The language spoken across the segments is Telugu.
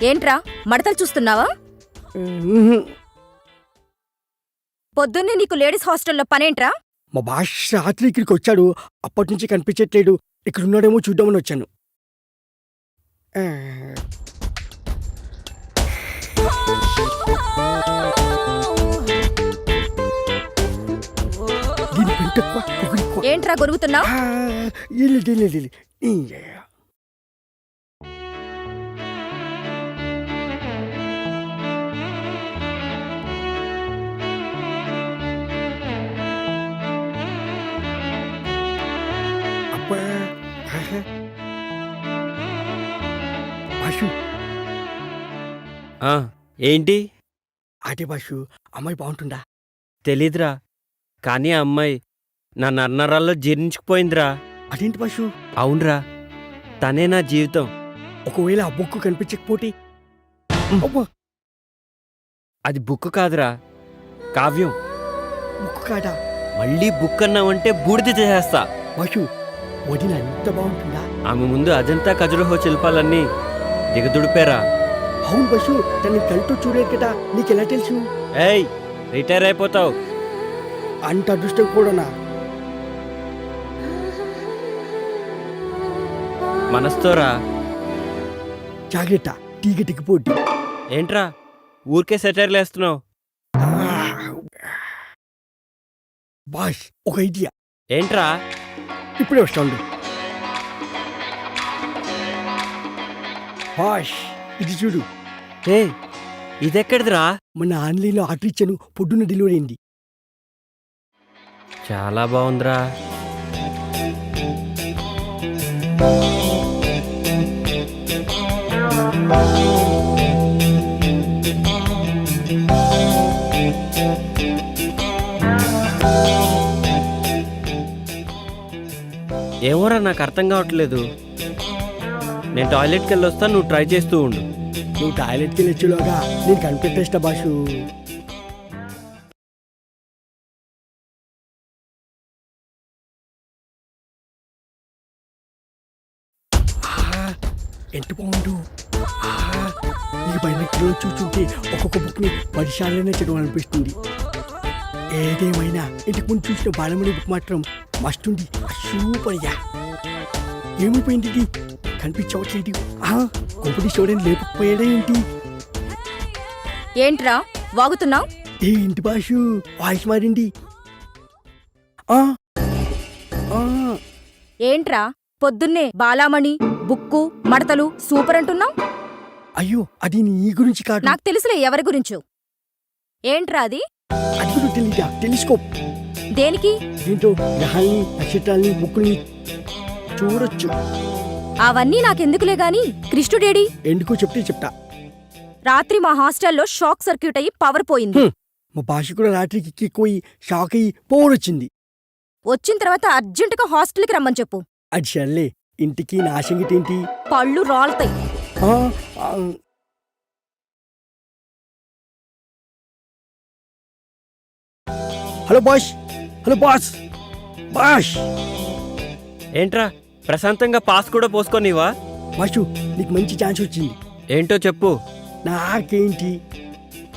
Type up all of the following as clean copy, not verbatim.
ఏంట్రా మడతలు చూస్తున్నావా? పొద్దున్నే నీకు లేడీస్ హాస్టల్లో పనేంట్రా? మా బాష్ రాత్రి ఇక్కడికి వచ్చాడు. అప్పటి నుంచి కనిపించట్లేడు. ఇక్కడ ఉన్నాడేమో చూద్దామని వచ్చాను. ఏంట్రా గొరుగుతున్నావు? బాషు ఏంటి? అదే బాషు, అమ్మాయి బాగుంటుందా? తెలీదురా, కానీ ఆ అమ్మాయి నా నన్నరాల్లో జీర్ణించుకుపోయిందిరా. అదేంటి బాషు? అవునరా, తనే నా జీవితం. ఒకవేళ ఆ బుక్ కనిపించకపోతే? అది బుక్ కాదురా, కావ్యం. బుక్ కాదా? మళ్ళీ బుక్ అన్నావంటే బూడిద చేసేస్తా. బాషు, వదిన ఎంత బాగుంటుందా? ఆమె ముందు అజంతా ఖజురహో శిల్పాలన్నీ దిగదుడిపారా. అవును బాషు, తన కళ్ళతో చూడలేదు కదా, నీకెలా తెలుసు? ఏయ్, రిటైర్ అయిపోతావు. అంత అదృష్టం కూడానా? మనస్తోరా. జాగ్రత్త, టీగటికి పోటీ. ఏంట్రా ఊరికే సెటైర్లు వేస్తున్నావు? బాష్, ఒక ఐడియా. ఏంట్రా? ఇప్పుడే వస్తాడు. బాష్, ఇది చూడు. ఏ, ఇదెక్కడిదిరా? మన ఆన్లైన్లో ఆర్డర్ ఇచ్చాను, పొద్దున్న డెలివరీ అయింది. చాలా బాగుందిరా. ఏమోరా, నాకు అర్థం కావట్లేదు. నేను టాయిలెట్కి వెళ్ళి వస్తాను, నువ్వు ట్రై చేస్తూ ఉండు. నువ్వు టాయిలెట్కి వెళ్ళొచ్చులోగా నేను కనిపెట్టేస్తా బాషు. ఎంత బాగుండు. ఈ బైనక్లో చూస్తుంటే ఒక్కొక్క బుక్ని 10 సార్లైనా చదవాలనిపిస్తుంది. ఏదేమైనా ఇంటికి ముందు చూసిన బాలమణి బుక్ మాత్రం మస్తుంది. సూపర్గా. ఏమైపోయింది ఇది? కనిపించవట్లేదు. కొంపటి చూడని లేకపోయాడా ఏంటి? ఏంట్రా వాగుతున్నావు? ఏంటి బాషు, వాయిస్ మారింది. ఏంట్రా పొద్దున్నే బాలామణి బుక్కు మడతలు సూపర్ అంటున్నావు? అయ్యో, అది నీ గురించి కాదు. నాకు తెలుసులే ఎవరి గురించో. ఏంట్రా అది? అది కూడా తెలీదా? టెలిస్కోప్. దేనికి? దీంతో గ్రహాల్ని, నక్షత్రాల్ని, బుక్కుల్ని చూడొచ్చు. అవన్నీ నాకెందుకులే గాని కృష్ణుడేడి? ఎందుకో చెప్తే చెప్తా. రాత్రి మా హాస్టల్లో షాక్ సర్క్యూట్ అయ్యి పవర్ పోయింది. మా భాష కూడా రాత్రికి ఎక్కిపోయి షాక్ అయ్యి పోవడొచ్చింది. వచ్చిన తర్వాత అర్జెంటుగా హాస్టల్కి రమ్మని చెప్పు. అది సర్లే, ఇంటికి నా సంగతి ఏంటి? పళ్ళు రాలుతాయి. హలో బాష్, హలో బాస్. బాష్, ఏంట్రా ప్రశాంతంగా పాస్ కూడా పోసుకోనివా? బాషు, నీకు మంచి ఛాన్స్ వచ్చింది. ఏంటో చెప్పు. నాకేంటి?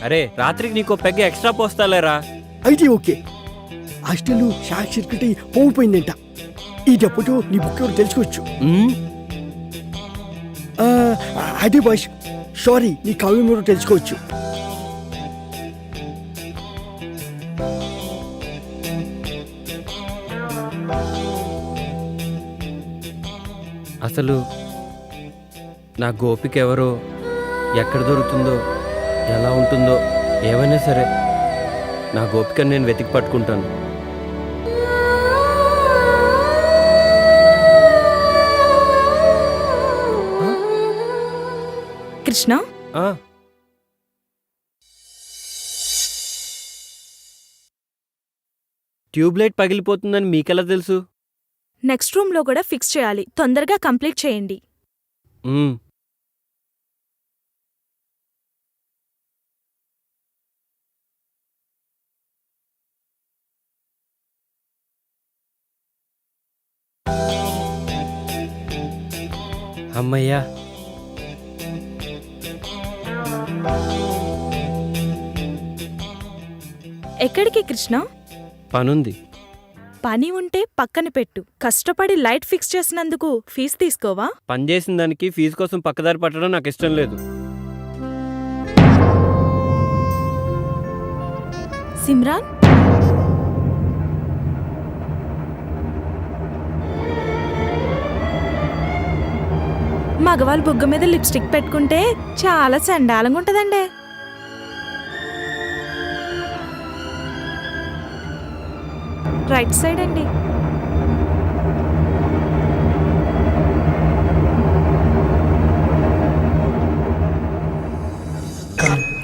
అరే, రాత్రికి నీకో పెగ్గ ఎక్స్ట్రా పోస్తాలేరా. అయితే ఓకే. హాస్టల్ షాక్ సర్క్యూట్ అయ్యి పోయిపోయిందంట. ఈ డబ్బుతో నీ బుక్ ఎవరు తెలుసుకోవచ్చు. అదే బాష్, సారీ, నీ కావ్యం ఎవరో తెలుసుకోవచ్చు. అసలు నా గోపిక ఎవరో, ఎక్కడ దొరుకుతుందో, ఎలా ఉంటుందో, ఏమైనా సరే నా గోపికను నేను వెతికి పట్టుకుంటాను. కృష్ణ, ట్యూబ్లైట్ పగిలిపోతుందని మీకెలా తెలుసు? నెక్స్ట్ రూమ్లో కూడా ఫిక్స్ చేయాలి. తొందరగా కంప్లీట్ చేయండి. అమ్మయ్యా, ఎక్కడికి కృష్ణ? పనుంది. పని ఉంటే పక్కన పెట్టు. కష్టపడి లైట్ ఫిక్స్ చేసినందుకు ఫీజు తీసుకోవా? పని చేసిన దానికి ఫీజు కోసం పక్కదారి పట్టడం నాకు ఇష్టం లేదు. సిమ్రాన్, మగవాళ్ళు బుగ్గ మీద లిప్స్టిక్ పెట్టుకుంటే చాలా చండాలంగా ఉంటదండి. రైట్ సైడ్ అండి.